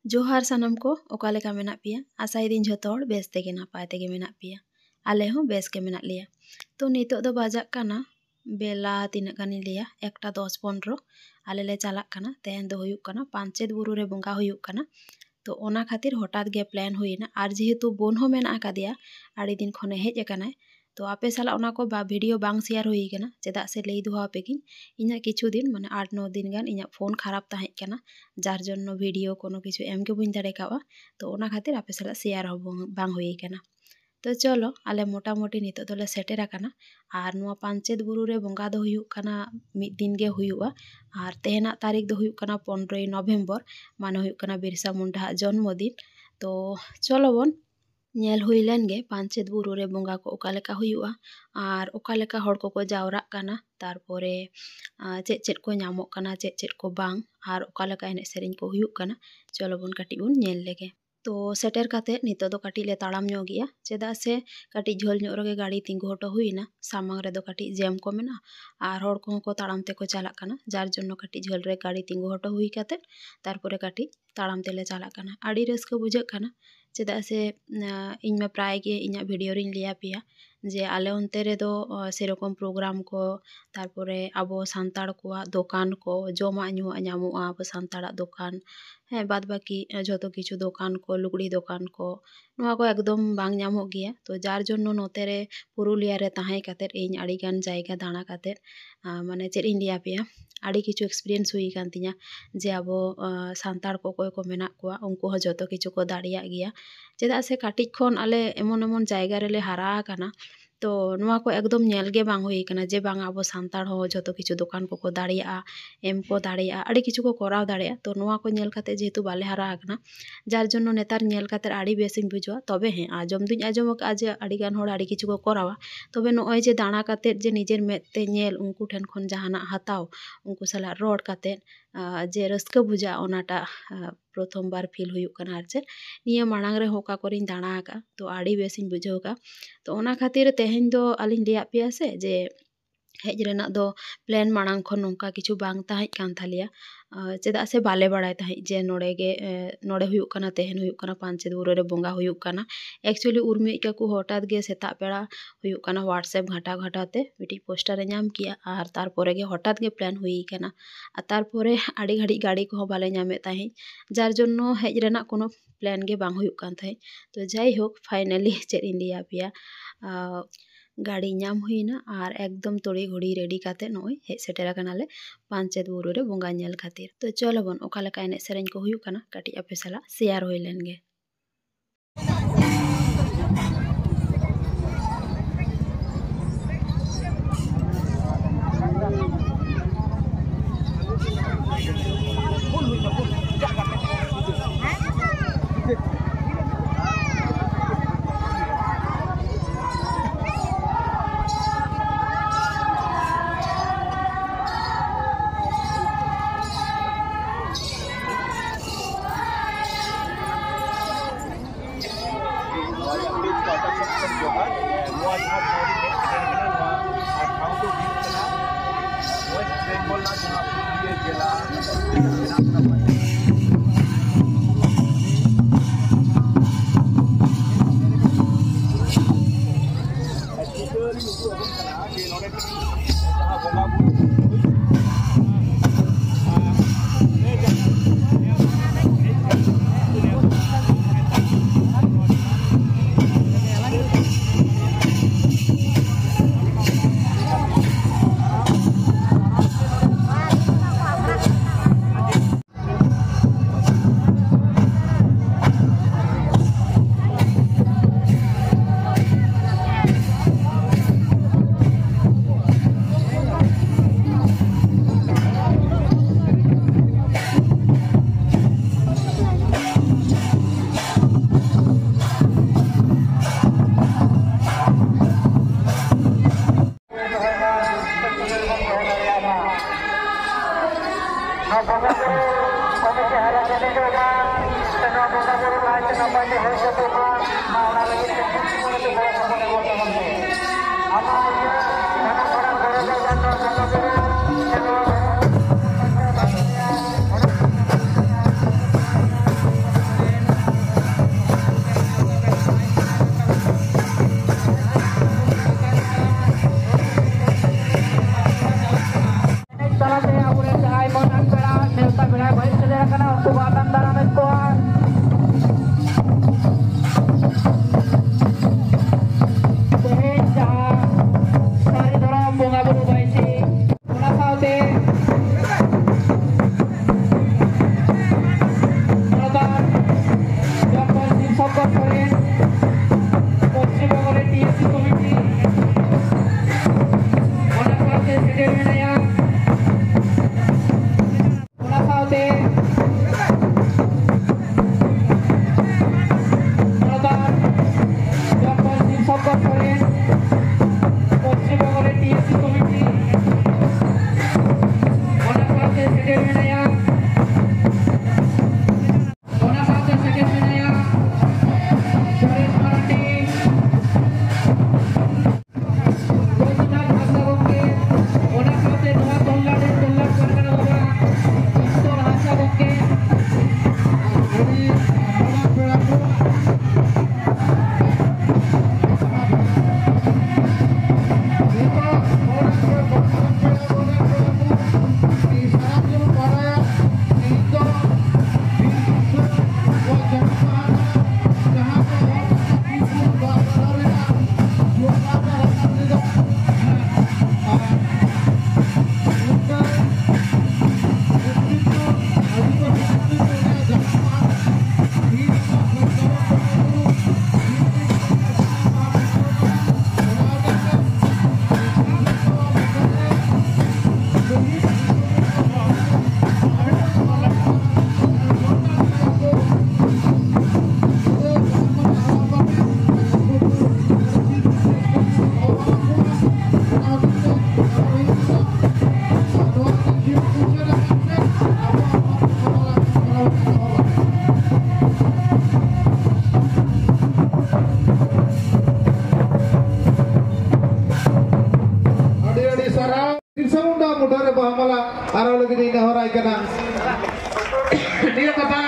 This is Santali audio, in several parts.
जोहार सानम को ओका लेका मेना पिया आसाई दिन झोतो हड़ बेस तेगे नापाय तेगे मेना पिया आले हो बेस के मेना लिया। तो नितो दो बाजाक काना बेला तीनक गानी लिया 1:10-15 आले ले चालाक काना तेहन दो हुयुक काना पांचेत बुरु रे बोंगा हुयुक काना। तो ओना खातिर हठात गे प्लान हुईना आर जेहेतु बोन हो मेना आकादिया आड़ी दिन खने हेज अकानाय। तो आपे साला ओना को वीडियो बांग शेयर हुई कना चेदा से लई दुहा पेकिन इना किछु दिन माने 8-9 दिन गान इना फोन खराब ताहें कना जार जन्नो वीडियो कोनो किछु एम के बुñ दाड़े कावा। तो ओना खातिर आपे साला शेयर हो बांग हुई कना। तो चलो आले मोटा मोटी नितो दोले सेटेर आकाना आर नुआ पांचेत बुरु रे बोंगा दो हुयुक काना मिद दिन गे हुयुआ आर तेहना तारीख दो हुयुक काना 15 नवंबर माने हुयुक काना बिरसा मुंडा जन्मदिन। तो चलो बोन नेल हुई लेन गे पांचेत बुरु रे बोंगा को ओका लेका हुयुआ आर ओका लेका हड़ को जावराक काना तारपरे चेद चेद को ᱧᱟᱢᱚᱜ काना चेद चेद को बांग आर ओका लेका एने सेरेñ को हुयुक काना। चलो बोन काटी बोन नेल लेगे। तो सेटर काते नितो दो काटी ले ताड़ाम ᱧᱚᱜ गिया चेदा से काटी झोल ᱧᱚᱜ रगे गाड़ी तिंगु हटो हुईना सामांग रे दो काटी जेम को मेना आर हड़ को ताड़ाम ते को चालाक काना जार जन्नो काटी झोल रे गाड़ी तिंगु हटो हुई काते तारपरे काटी ताड़ाम तेले चालाक काना आड़ी रस्का बुझाग काना चेदा से इन में प्राय गे इना वीडियो रिन लिया पिया जे आले उनते रे दो सेरकम प्रोग्राम को तारपरे आबो सांताड़ को दोकान को जोमा ᱧᱩᱣᱟᱜ ᱧᱟᱢᱚᱜᱼᱟ आबो सांताड़ा दोकान है बाद बाकी जोतो किछु दोकान को लुगड़ी दोकान को नुआ को एकदम बांग ᱧᱟᱢᱚᱜ गिया। तो जार जन्नो नोते रे पुरुलिया रे ताहें काते इन आड़ी गान जायगा दाणा काते माने चेद इन लिया पिया आड़ी किछु एक्सपीरियंस हुई कान तिñा जे आबो सांताड़ को कोय को मेना कोआ उनको हो जोतो किछु को दाड़िया गिया चेदा से काटिज खन आले एमन एमन जायगा रे ले हारा काना। तो नुआ को एकदम नेल गे बांग हुई काना जे बांग आबो सांताड़ हो जोतो किछु दोकान को दाड़िया एम को दाड़िया आड़ी किछु को कराव दाड़िया। तो नुआ को नेल काते जेहेतु बाले हारा आकना जार जन्नो नेतार नेल काते आड़ी बेसिन बुझवा तबे हे आजम दुñ आजम का जे आड़ी गान होड़ आड़ी किछु को करावा तबे नोय जे दाणा काते जे निजेर मेद ते नेल उनको ठेन खन जहाना हताव उनको साला रोड काते जे रस्का बुझा ओनाटा प्रथम बार फील हुयुक काना आर जे निया मांग रे होका करिन दाणा आका। तो आड़ी बेसिन बुझाव का। तो ओना खातिर तेहेñ दो आलिन लिया पिया से जे हेज रेना दो प्लान मांग खन नोंका किछु बांग ताहें कान थालिया चेदा से बाले बाड़ाय ताहें जे नोड़े गे नोड़े हुयुक काना तेहेन हुयुक काना पांचेत बुरु रे बोंगा हुयुक काना। एक्चुअली उर्मी का को हठात गे सेता पेड़ा हुयुक काना व्हाट्सएप घाटा घाटाते मिटी पोस्टर रे ᱧᱟᱢ किया आर तारपरे गे हठात गे प्लान हुई काना आ तारपरे आड़ी घड़ी गाड़ी को बाले ᱧᱟᱢᱮ ताहें जार जन्नो हेज रेना कोनो प्लान गे बांग हुयुक कान थाहें। तो जाई होक फाइनली चेद इन लिया पिया गाड़ी ᱧᱟᱢ हुईना आर एकदम तोड़ी घड़ी रेडी काते नोय हेज सेटेर कानाले पांचेत बुरु रे बोंगा नेल खातिर। तो चलो बोन ओका लेका एने सेरेñ को हुयुक काना काटी आपे साला शेयर हुई लेन गे। Subatan dalam kuat. Sehingga dari dorong bunga bulu baisi. Bunga saute. Melaban. Jepun tim sokot koren. Posisi koren TSC komiti. Bunga saute sedih menaya. Bunga saute. Sokot koren posisi koren TSC komiti ona saate sedih menaya ona saate sedih menaya Suresh Marandi Rosman Hasabongke ona saate Noah Tollar dan Tollar Karkana Baba Istor Hasabongke Arah lagi di horai kena. Dia kata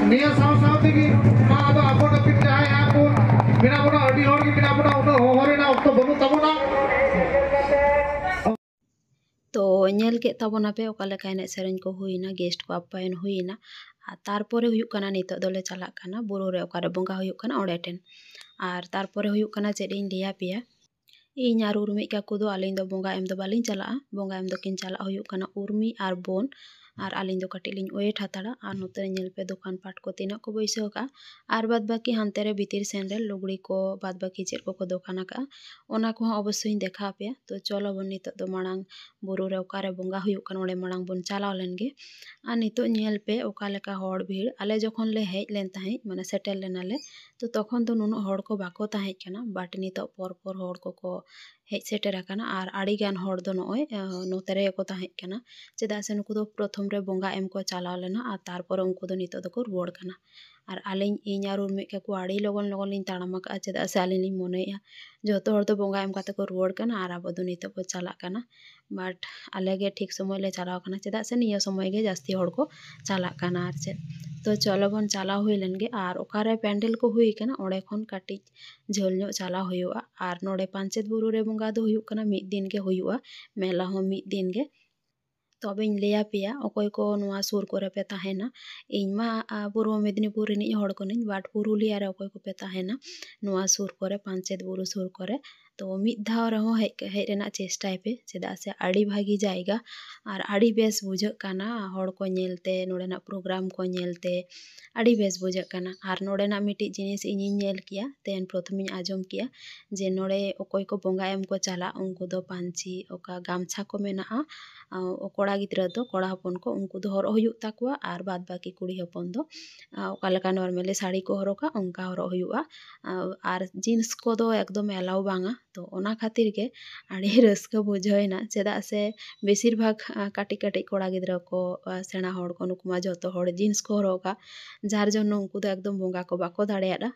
dia saw tegi ma ado apun apin jahai apun bina puna adi hori bina puna uno hori na okto banu tamuna. तो ñel के ताबोना पे ओकाले का एने सेरेñ को हुईना गेस्ट को अप्पायन हुईना तारपरे हुयुक काना नितो दोले चलाक काना बुरु रे ओकारे बोंगा हुयुक काना ओंडे ठेन आर तारपरे हुयुक काना चेद इन लिया पिया ᱤᱧ ᱟᱨ ᱩᱨᱢᱤ ᱠᱟᱠᱩ ᱫᱚ ᱟᱹᱞᱤᱧ ᱫᱚ ᱵᱚᱸᱜᱟ ᱮᱢ ᱫᱚ ᱵᱟᱹᱞᱤᱧ ᱪᱟᱞᱟᱜᱼᱟ ᱵᱚᱸᱜᱟ ᱮᱢ ᱫᱚᱠᱤᱱ ᱪᱟᱞᱟᱜ ᱦᱩᱭᱩᱜ ᱠᱟᱱᱟ ᱩᱨᱢᱤ ᱟᱨ ᱵᱚᱱ ᱟᱨ ᱟᱹᱞᱤᱧ ᱫᱚ ᱠᱟᱹᱴᱤᱡ ᱞᱤᱧ ᱳᱭᱮᱴ ᱦᱟᱛᱟᱲᱟ ᱟᱨ ᱱᱚᱛᱮ ᱧᱮᱞ ᱯᱮ ᱫᱚᱠᱟᱱ ᱯᱟᱴ ᱠᱚ ᱛᱤᱱᱟᱹᱜ ᱠᱚ ᱵᱟᱹᱭᱥᱟᱹᱣ ᱠᱟᱜᱼᱟ ᱟᱨ ᱵᱟᱫ ᱵᱟᱹᱠᱤ ᱦᱟᱱᱛᱮ ᱨᱮ ᱵᱷᱤᱛᱤᱨ ᱥᱮᱱ ᱨᱮ ᱞᱩᱜᱽᱲᱤ ᱠᱚ ᱵᱟᱫ ᱵᱟᱹᱠᱤ ᱪᱮᱫ ᱠᱚᱠᱚ ᱫᱚᱠᱟᱱ ᱟᱠᱟᱜᱼᱟ ᱚᱱᱟ ᱠᱚᱦᱚᱸ ᱚᱵᱚᱥᱥᱳᱭᱤᱧ ᱫᱮᱠᱷᱟᱣ ᱯᱮᱭᱟ ᱛᱚ ᱪᱚᱞᱚ ᱵᱚᱱ ᱱᱤᱛᱚᱜ ᱫᱚ ᱢᱟᱲᱟᱝ ᱵᱩᱨᱩ ᱨᱮ ᱚᱠᱟᱨᱮ ᱵᱚᱸᱜᱟ ᱦᱩᱭᱩᱜ ᱠᱟᱱᱟ ᱚᱸᱰᱮ ᱢᱟᱲᱟᱝ ᱵᱚᱱ ᱪᱟᱞᱟᱣ ᱞᱮᱱ ᱜᱮ ᱟᱨ ᱱᱤᱛᱚᱜ ᱧᱮᱞ ᱯᱮ ᱚᱠᱟ ᱞᱮᱠᱟ ᱦᱚᱲ ᱵᱷᱤᱲ ᱟᱞᱮ ᱡᱚᱠᱷᱚᱱ ᱞᱮ ᱦᱮᱡ ᱞᱮᱱ ᱛᱟᱦᱮᱸᱫ ᱢᱟᱱᱮ ᱥᱮᱴᱮᱨ ᱞᱮᱱᱟᱞᱮ ᱛᱚ ᱛᱚᱠᱷᱚᱱ ᱫᱚ ᱱᱩᱱᱟᱹᱜ ᱦᱚᱲ ᱠᱚ ᱵᱟᱠᱚ ᱛᱟᱦᱮᱸ ᱠᱟᱱᱟ ᱵᱟᱴ ᱱᱤᱛᱚᱜ ᱯᱚᱨ ᱯᱚᱨ ᱦᱚᱲ ᱠᱚᱠᱚ ᱦᱮᱡ ᱥᱮᱴᱮᱨ ᱟᱠᱟᱱᱟ ᱟᱨ ᱟᱹᱰᱤ ᱜᱟᱱ ᱦᱚᱲ ᱫᱚ ᱱᱚᱜᱼᱚᱭ ᱱᱚᱛᱮ ᱨᱮ ᱠᱚ ᱛᱟᱦᱮᱸ ᱠᱟᱱᱟ ᱪᱮᱫᱟᱜ ᱥᱮ ᱱᱩᱠᱩ ᱫᱚ ᱯᱨᱚᱛᱷᱚᱢ ᱨᱮ ᱵᱚᱸᱜᱟ ᱮᱢ ᱠᱚ ᱪᱟᱞᱟᱣ ᱞᱮᱱᱟ ᱟᱨ ᱛᱟᱨᱯᱚᱨᱮ ᱩᱱᱠᱩ ᱫᱚ ᱱᱤᱛᱚᱜ ᱫᱚᱠᱚ ᱨᱩᱣᱟᱹᱲ ᱠᱟᱱᱟ ᱟᱨ ᱤᱧ ᱟᱨ ᱩᱨᱢᱤ ᱠᱟᱠᱩ ᱟᱹᱰᱤ ᱞᱚᱜᱚᱱ ᱞᱚᱜᱚᱱ ᱞᱤᱧ ᱛᱟᱲᱟᱢ ᱟᱠᱟᱜᱼᱟ ᱪᱮᱫᱟᱜ ᱥᱮ ᱟᱹᱞᱤᱧ ᱞᱤᱧ ᱢᱚᱱᱮᱭᱮᱜᱼᱟ ᱡᱚᱛᱚ ᱦᱚᱲ ᱫᱚ ᱵᱚᱸᱜᱟ ᱮᱢ ᱠᱟᱛᱮ ᱠᱚ ᱨᱩᱣᱟᱹᱲ ᱠᱟᱱᱟ ᱟᱨ ᱟᱵᱚ ᱫᱚ ᱱᱤᱛᱚᱜ ᱵᱚ ᱪᱟᱞᱟᱜ ᱠᱟᱱᱟ ᱵᱟᱴ ᱟᱞᱮ ᱜᱮ ᱴᱷᱤᱠ ᱥᱚᱢᱚᱭ ᱞᱮ ᱪᱟᱞᱟᱣ ᱠᱟᱱᱟ ᱪᱮᱫᱟᱜ ᱥᱮ ᱱᱤᱭᱟᱹ ᱥᱚᱢᱚᱭ ᱜᱮ ᱡᱟᱹᱥᱛᱤ ᱦᱚᱲ ᱠᱚ ᱪᱟᱞᱟᱜ ᱠᱟᱱᱟ ᱟᱨ ᱪᱮᱫ तो चलो बन चलाव हुई लन गे और ओकारे पेंडल को हुई कना ओडे खन काटिज झोल ᱧᱚᱜ चलाव हुयुआ और नोडे पांचेत बुरु रे बंगा दो हुयुक कना मिद दिन के हुयुआ मेला हो मिद दिन गे तबेñ लैया पेया अकय को नोआ सुर करे पे ताहेना ᱤᱧ ᱢᱟ पूर्व मेदिनीपुर रिनिज हड़ कनिñ बाट पुरुलिया रे अकय को पे ताहेना नोआ सुर करे पांचेत बुरु सुर करे तो मिद धाव रहो हेज रेना चेष्टाय पे चेदा से आड़ी भागी जायगा और आड़ी बेस बुझाग काना हड़ को नेलते नोडेना प्रोग्राम को नेलते आड़ी बेस बुझाग काना और नोडेना मिटी जिनिस इᱧिñ नेल किया तेन प्रथमिñ आजम किया जे नोडे अकय को बोंगा एम को चला उनको दो पांची ओका गामछा को मेना कोड़ा गिद्रा दो कोड़ा हपन को उनको दो हरो हुयुग ताकुआ और बाद बाकी कुड़ी हपन दो ओका लेका नॉर्मली साड़ी को हरोका उनका हरो हुयुगा और जीन्स को दो एकदम एलाउ बांगा तो ओना खातिर के आड़ी रस्का बुझाइना चेदा से बेसिर भाग काटी काटी कोड़ा गिद्रा को सेना हड़ को नुकुमा जतो हड़ जीन्स को हरोगा जार जन्नो उनको दो एकदम बोंगा को बाको दाड़ेयादा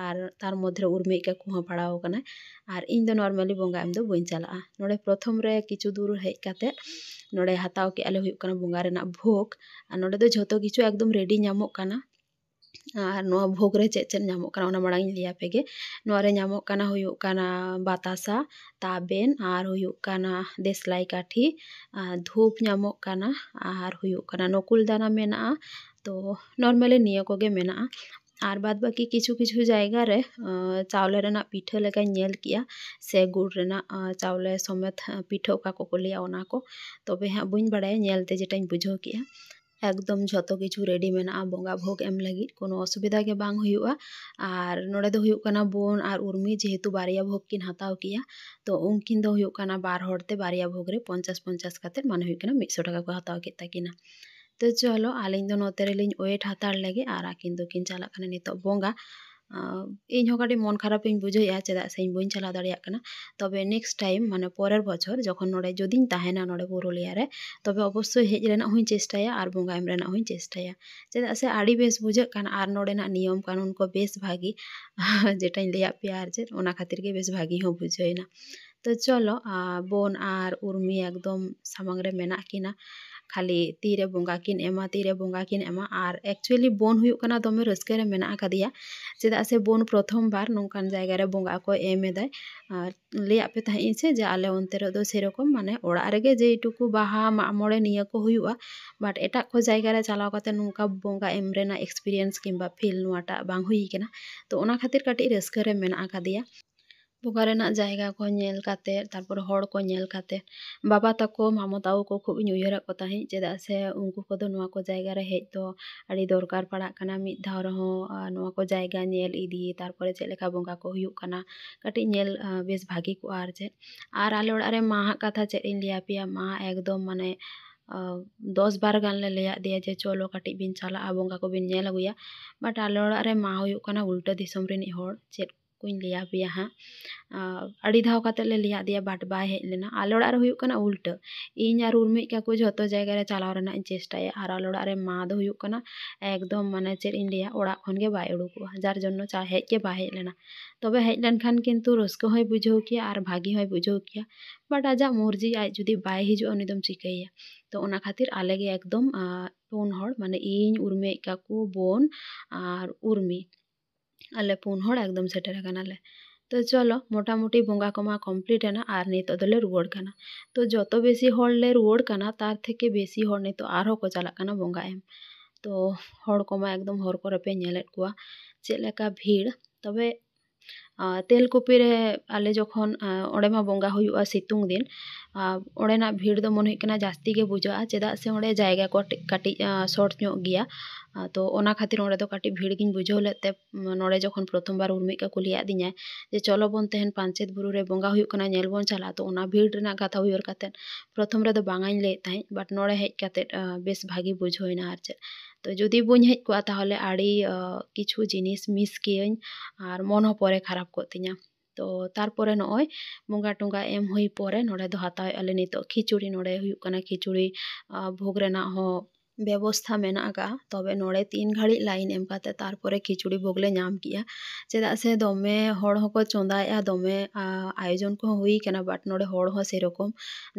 और तार मध्य उर्मी का कुहा पड़ाव कना और इन दो नॉर्मली बोंगा एम दो बइन चला नोडे प्रथम रे किछु दूर हेज काते नोडे हताव के आले हुयुग कना बोंगा रेना भोग और नोडे दो झोतो किछु एकदम रेडी ᱧᱟᱢᱚᱜ ᱠᱟᱱᱟ और नोआ भोग रे चेद चेद ᱧᱟᱢᱚᱜ ᱠᱟᱱᱟ ᱚᱱᱟ ᱢᱟᱲᱟᱝ ᱤᱧ ᱞᱟᱹᱭᱟ ᱯᱮᱜᱮ ᱱᱚᱣᱟ ᱨᱮ ᱧᱟᱢᱚᱜ ᱠᱟᱱᱟ हुयुग ᱠᱟᱱᱟ ᱵᱟᱛᱟᱥᱟ ताबेन और हुयुग काना देसलाई काठी धूप ᱧᱟᱢᱚᱜ ᱠᱟᱱᱟ और हुयुग काना नकुल दाना मेना तो नॉर्मली निया कोगे मेना और बाद बाकी किछु किछु जायगा रे चावले रेना पिठा लेका नेल किया से गुड़ रेना चावले समेत पिठा ओका को लिया ओना को तबे हाँ बुझ बड़ाया नेलते जेटाई बुझाव किया एकदम झतो किछु रेडी मेना बोंगा भोग एम लगी कोनो असुविधा के बांग हुआ और नोड़े दो हुयुक कना बोन और उर्मी जेहेतु बारिया भोग किन हताव किया तो उनकिन दो हुयुक कना बार होड़ते बारिया भोग रे 50-50 काते माने हुयुक कना 100 टाका को हताव के ताकिना। तो चलो आलिंग दो नोते रेलिंग वेट हाताड़ लगे और आकिन दो किन चला कना नितो बोंगा इन काटी मन खराब इन बुझेगा चेदा से इन बी चला दाड़ा तबे नेक्स्ट टाइम माने परेर बछर जखन नोड़े जदिन ताहेना नोड़े पुरुलिया रे तबे अवश्य हेज रेना हुई चेष्टाया और बोंगा एम रेना हुई चेष्टाया चेदा से आड़ी बेस बुझे कान और नोड़ेना नियम कानून को बेस भागी जेटाई लैया पेया आर चेद ओना खातिर के बेस भागी हो बुझेना। तो चलो बोन और उर्मी एकदम सामांग रे मेना किना खाली तीरे बोंगा किन एमा तीरे बोंगा किन एमा और एक्चुअली बोन हुयुक कना दमे रस्के रे मेना कदिया चेदा से बोन प्रथम बार नोंकान जायगा रे बोंगा को एमेदाय लैया पे ताहें से जे आले ओनते रे दो सेरकम माने ओड़ा रेगे जे टुकु बाहा मामोड़े निया को हुयुआ बाट एटा को जायगा रे चलाव काते नोंका बोंगा एम रेना एक्सपीरियंस किंबा फील नोआटा बांग हुई केना तो ओना खातिर काटी रस्के रे मेना कदिया बोंगा रेना जायगा को नेल काते तारपर हड़ को नेल काते बाबा तको मामो ताऊ को खूब उयहर को ताहें चेदा से उनको को दो नोआ को जायगा रे हेज दो अड़ी दरकार पड़ा कना मिद धाव रहो नोआ को जायगा नेल इदी तारपर चेद लेका बोंगा को हुयुक कना काटी नेल बेस भागी को आर चेद आर आले ओड़ा रे माहा कथा चेद इन लिया पिया मा एकदम माने 10-12 गान ले लिया दिया जे चलो काटी बिन चला बोंगा को बिन नेल अगुया बाट आले ओड़ा रे मा हुयुक कना उल्टा दिसम रिनी हड़ चेद कुछ लिया पिया हाँ अड़ी धाव काते ले लिया दिया बाट बाय हेज लेना आले ओड़ा रे हुयुक कना उल्टा इन और उर्मी का को जतो जायगा रे चलाव रेना इन चेष्टाया और आले ओड़ा रे मा दो हुयुक कना एकदम माने चेद इन लिया ओड़ा खन के बाय उडुकुआ जार जन्नो चा हेज के बाय हेज लेना तबे हेज लेन खान किन्तु रस्को होय बुझाव किया और भागी होय बुझाव किया बाट आजा मर्जी आज जुदी बाय हिजुआ उनी दम चिकाइया तो ओना खातिर आले गे एकदम पुन हड़ माने इन उर्मी काकू बोन और उर्मी आले पुन हड़ एकदम सेटर कनाले। तो चलो मोटामुटी बोंगा कोमा कमप्लीट है ना और नितो दोले रुवाड़ कना तो जतो बेसी हड़ ले रुवाड़ कना तार थेके बेसी हड़ नितो आरो को चला कना बोंगा एम तो हड़ कोमा एकदम हर करे पे नेलेट कुआ चेद लेका भीड़ तबे तेलकुपी रे आले जखन ओंडे मा बोंगा हुयुआ सितुंग दिन ओंडेना भीड़ दो मन हुयुक कना जास्ती गे बुझा चेदा से ओंडे जायगा को काटी शॉर्ट ᱧᱚᱜ गिया तो ओना खातिर ओंडे दो काटी भीड़ गिन बुझाव लेते नोड़े जखन प्रथम बार उर्मी का कुलिया दिया जे चलो बन तेहन पांचेत बुरु रे बोंगा हुयुक कना नेल बन चला तो ओना भीड़ रेना कथा हुयर काते प्रथम रे दो बांगाइन ले ताई बाट नोड़े हेज काते बेस भागी बुझावना आर चेद तो जुदी बुñ हेज कोआ ताहले आड़ी किछु जिनिस मिस कियन और मन हो परे खराब को तिया तो तारपरे नय बोंगा टोंगा एम हुई परे नोड़े दो हताव आले नितो खिचुड़ी नोड़े हुयुक कना खिचुड़ी भोग रेना हो व्यवस्था मेना का तबे नोड़े 3 घड़ी लाइन एम काते तारपरे खिचुड़ी भोगले नाम किया चेदा से दमे हड़ होको चोंदाया दमे आयोजन को हुई केना बाट नोड़े हड़ हो सेरकम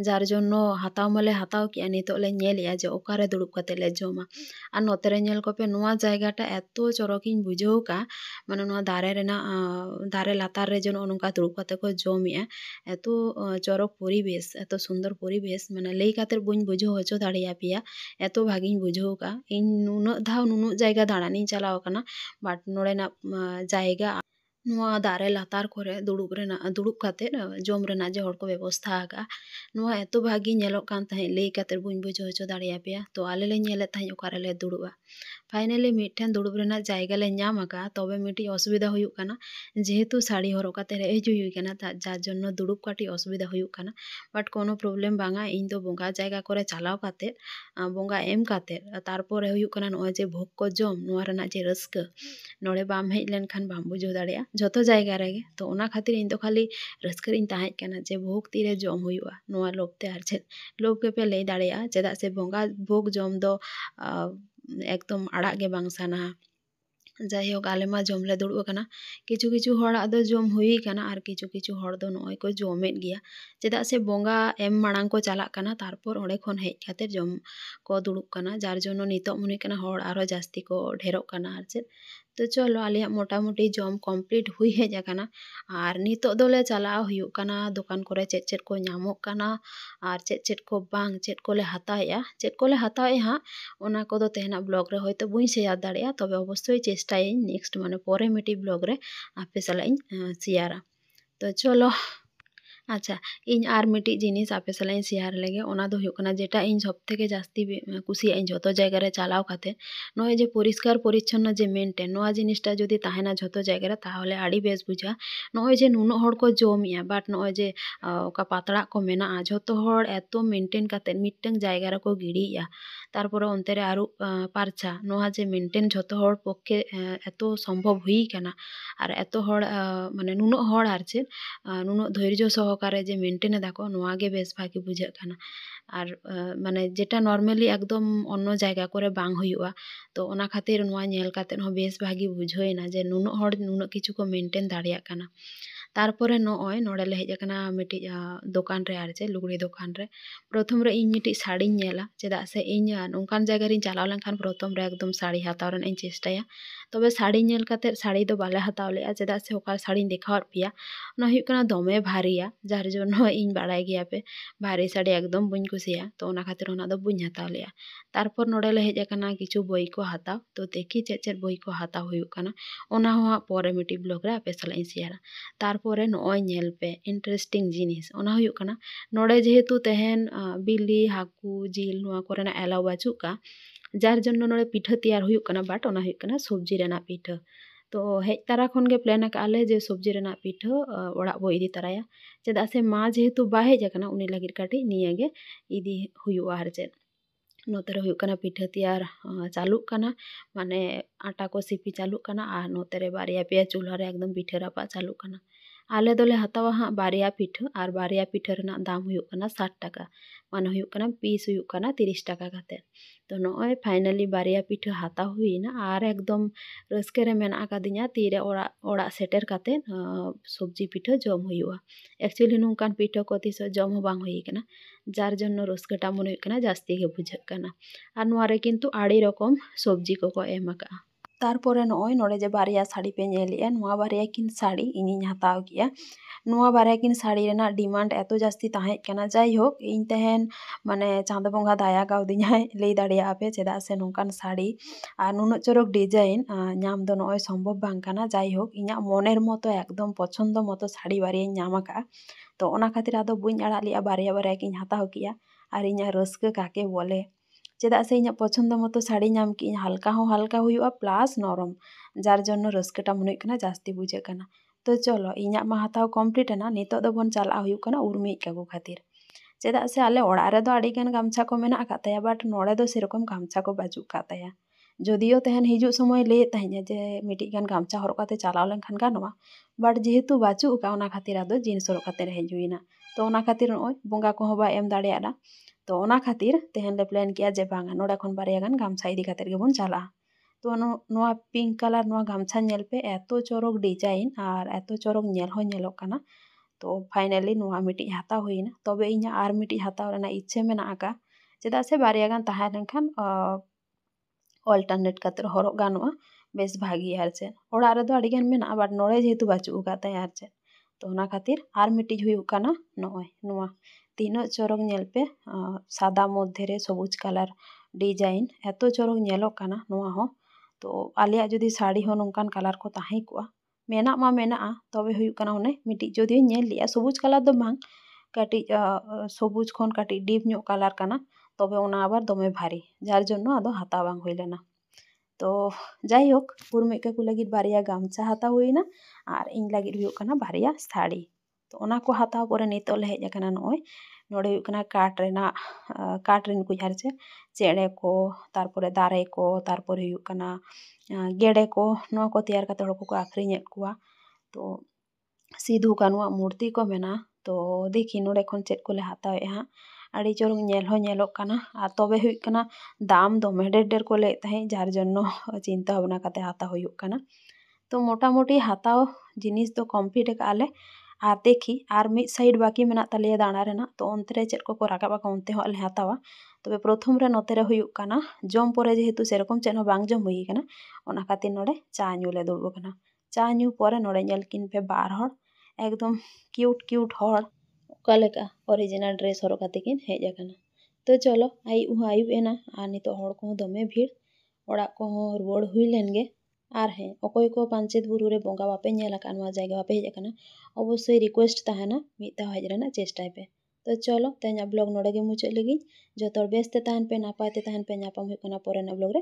जार जन्नो हताव मले हताव किया नितो ले नेलिया जे ओकारे दुड़ुब काते ले जमा और नोते रे नेल कोपे नोआ जायगाटा एतो चरकिन बुझाव का माने नोआ दारे रेना दारे लातार रे जनो नोंका दुड़ुब काते को जमिया एतो चरक परिवेश एतो सुंदर परिवेश माने लई काते बुñ बुझाव हचो दाड़िया पिया एतो भागी बुझाव का इन नुना धाव नुनु जायगा दाड़ानी चलाव कना बाट नोड़ेना जायगा नुआ दारे लातार करे दुड़ुब काते जम रेना जे हड़ को व्यवस्था का नुआ एतो भागी नेलोग कान ताहे लई काते बुñ बुझाव हचो दाड़िया पिया तो आले ले नेले ताहे ओकारे ले दुड़ुबा फाइनली मिठेन दुड़ुब रेना जायगा ले नाम आका तबे मिटी असुविधा हुयुक कना जेहेतु साड़ी हरक काते हेज हुई कना जार जन्नो दुड़ुब काटी असुविधा हुयुक कना बाट कोनो प्रॉब्लम बांगा इन दो बोंगा जायगा करे चलाव काते बोंगा एम काते तारपर हुयुक कना नोय जे भोग को जम नोआ रेना जे रस्का नोड़े बाम हेज लेन खान बाम बुझाव दाड़िया जतो जायगा रेगे तो ओना खातिर इन दो खाली रस्का रिन ताहेज कना जे भोग तीरे जम हुयुआ नोआ लोभते आर चेद लोभ के पे लई दाड़िया चेदा से बोंगा भोग जम दो एकदम आड़ा गे बांग साना जाइहोक आले मा जमले दुड़ुब कना किछु किछु हड़ा दो जम हुई कना और किछु किछु हड़ दो नय को जमेद गिया चेदा से बोंगा एम मांग को चला कना तारपर ओंडे खन हेज काते जम को दुड़ुब कना जार जन्नो नितो मने कना हड़ आरो जास्ती को ढेरोक कना आर चेद तो चलो आलिया मोटामुटी जम कमप्लीट हुई हेज आकाना और नितो दोले चलाओ हुयुग काना दुकान कोरे चेद को ᱧᱟᱢᱚᱜ काना और चेद को बांग चेद कोले हताए हाँ ओना कोदो तेहना ब्लॉग रे होयतो बुई शेयर दाड़ेया तबे अवश्य चेष्टाई नेक्स्ट माने परे मिटी ब्लॉग रे आपे साला शेयरा। तो चलो अच्छा इन आर मिटी जिनिस आपे साला शेयर लेगे ओना दो हुयुग काना जेटा इन सबथेके जास्ती कुसिया इन जतो जायगा रे चालाव काते नय जे परिष्कार परिच्छन्न जे मेनटेन नोआ जिनिसटा जदि ताहेना जतो जायगा रे ताहले आडी बेस बुझा नय जे नुनो हड़ को जमिया बाट नय जे ओका पातड़ा को मेना जतो हड़ एतो मेनटेन काते मिटटन जायगा रे को गिड़िया तारपर ओनते रे आरु पारछा नोआ जे मेनटेन जतो हड़ पक्षे एतो संभव हुई काना और एतो हड़ माने नुनो हड़ आर चेद नुनो धैर्य सहकारे जे मेनटेन दाको नोआ गे बेस भागी बुझा काना और माने जेटा नर्माली एकदम अन्य जायगा करे बांग हुयुआ तो ओना खातिर नोआ नेल काते हो बेस भागी बुझाइना जे नुनो हड़ नुनो किछु को मेनटेन दाड़िया काना। तारपरे नय नोडे ले हेज आकाना मिटी दुकान रे आर चे लुगड़ी दुकान रे प्रथम रे इन मिटी साड़ी नेला चेदा से इन नोंकान जायगा रे चालाव लेनखान प्रथम रे एकदम साड़ी हताव रेन इन चेष्टाया तबे साड़ी नेल काते साड़ी दो बाले हताव लेआ चेदा से ओका साड़ी देखावर पिया ओना हुयुग काना दमे भारिया जार जोन्नो इन बाड़ाय गिया पे भारी साड़ी एकदम बुñ कुसिया तो ओना खातिर ओना दो बुñ हताव लेआ। तारपर नोडे ले हेज आकाना किछु बई को हताव तो देखी चेद बई को हताव हुयुग काना ओना हो परे मिटी ब्लॉग रे आपे साला इन शेयरा। तारपरे नय नेल पे इंटरेस्टिंग जिनिस ओना हुयुग काना नोडे जेहेतु तेहेन बिली हाकू जिल नोआ कोरेना एलाव बाचुका जार जन्नो नोडे पिठा तैयार हुयुग काना बाट ओना हुयुग काना सब्जी रेना पिठा तो हेज तारा खन गे प्लान आकाले जे सब्जी रेना पिठा ओड़ा बो इदी तराया चेदा से मा जेहेतु बा हेज आकाना उनी लागिर काटी निया गे इदी हुयुआ आर चेद नोते रे हुयुग काना पिठा तैयार चालुग काना माने आटा को सिपी चालुग काना और नोते रे बारिया पेया चूल्हा रे एकदम पिठा रापा चालुग काना आले दोले हतावा हाँ बारिया पिठा और बारिया पिठा रेना दाम हुयुग काना 60 टाका माने हुयुग काना पीस हुयुग काना 30 टाका काते तो नय फाइनली बारिया पिठा हताव हुईना और एकदम रस्के रे मेना कादिया तीरे ओड़ा सेटेर काते सब्जी पिठा जम हुयुआ एक्चुअली नोंकान पिठा को तिस जम हो बांग हुई काना जार जन्नो रस्केटा मन हुयुग काना जास्ती गे बुझाग काना और नोआ रे किन्तु आड़ी रकम सब्जी को एम आका। तारपरे नय नोडे जे बारिया साड़ी पे नेलिया नोआ बारिया किन साड़ी इनिኝ हताव किया नोआ बारिया किन साड़ी रेना डिमांड एतो जास्ती ताहें काना जाई होक इन तेहेन माने चाँद बंगा दाया गावदिኛय लई दाड़िया आपे चेदा से नोंकान साड़ी और नुनो चोरक डिजाइन नाम दो नय सम्भव बांग काना जाई होक इñा मनेर मतो एकदम पछंद मतो साड़ी बारिया नाम आका तो ओना खातिर आदो बुñ आड़ा लिया बारिया बारिया किन हताव किया और इñा रस्का काके बोले चेदा से इñा पछंद मतो साड़ी नाम कि हल्का हो हल्का हुयुआ प्लस नरम जार जन्नो रस्केटा मन हुयुग काना जास्ती बुझे काना। तो चलो इñा मा हताव कमप्लीट ना नितो दो बन चला हुयुग काना उर्मी कागु खातिर चेदा से आले ओड़ा रे दो आड़ी गान गामछा को मेना काताया बाट नोडे दो सेरकम गामछा को बाजू काताया जदियो तेहन हिजु समय ले ताहिया जे मिटी गान गामछा हरक काते चलाव लेनखान गानोआ बाट जेहेतु बाचू का ओना खातिर आदो जीन्स हरक काते रे हेजुइना तो ओना खातिर नय बंगा को बा एम दाड़ेयाना तो ओना खातिर तेहन ले प्लान किया जे बांगा नोडा खन बारिया गान गामछा इदी काते गे बन चला तो नोआ पिंक कलर नोआ गामछा नेल पे एतो चोरक डिजाइन और एतो चोरक नेल हो नेलोग काना तो फाइनली नोआ मिटी हताव हुईना तबे इñा आर मिटी हताव रेना इच्छे मेना आका चेदा से बारिया गान ताहे लेनखान अल्टरनेट काते हरक गानोआ बेस भागी आर चेद ओड़ा रे दो आड़ी गान मेना बाट नोडे जेहेतु बाचू का ताया आर चेद तो ओना खातिर आर मिटी हुयुग काना नय नोआ तीनो चोरक नेल पे सादा मध्य रे सबुज कलर डिजाइन एतो चोरक नेलोग काना नोआ हो तो आलिया जदि साड़ी हो नोंकान कलर को ताहे कोआ मेना मा मेना तबे हुयुग काना ओने मिटी जदि नेल लिया सबुज कलर दो बांग काटी सबुज खन काटी डीप ᱧᱚᱜ कलर काना तबे ओना आबार दमे भारी जार जन्नो आदो हताव बांग हुई लेना तो जाई होक उर्मी काकू लगिद बारिया गामछा हताव हुईना और इन लगिद हुयुग काना बारिया साड़ी तो ओना को हताव परे नितो ले हेज आकाना नय नोडे हुयुग काना काट रेन कुछ आर चेड़े को तारपरे दारे को तारपरे हुयुग काना गेड़े को नोआ को तैयार काते हड़ को आखरिñेद कोआ तो सिधु कानुआ मूर्ति को मेना तो देखी नोडे खन चेद को ले हतावे हाँ आड़ी चोरक नेल हो नेलोग काना और तबे हुयुग काना दाम दमे ढेर ढेर को ले ताहे जार जन्नो चिंता भावना काते हताव हुयुग काना तो मोटामुटी हताव जिनिस दो कमप्लीट आले आर देखी आर मिड साइड बाकी मेना तले दाना रेना तो ओनते रे चेद को राकाबा ओनते हो आले हतावा तबे प्रथम रे नोते रे हुयुक काना जम परे जेहेतु सेरकम चेद हो बांग जम हुई काना ओना खातिर नोडे चा न्यू ले दुड़ब काना चा न्यू परे नोडे नेल किन पे बार हर एकदम क्यूट क्यूट हर ओका लेका ओरिजिनल ड्रेस हरो काते किन हेज आकाना तो चलो आयुब एना आर नितो हर को दमे भीड़ ओड़ा को रुवाड़ हुई लेनगे आर हे अकोय को पांचेत बुरु रे बोंगा बापे नेल आका नवा जायगा बापे हेज आकाना अवश्य रिक्वेस्ट ताहेना मिद दाव हेज रेना चेष्टाय पे तो चलो तेना ब्लॉग नोडे गे मुचाद लगी जतो बेस ते ताहन पे नापाय ते ताहन पे नापाम हुई काना परे ना ब्लॉग रे।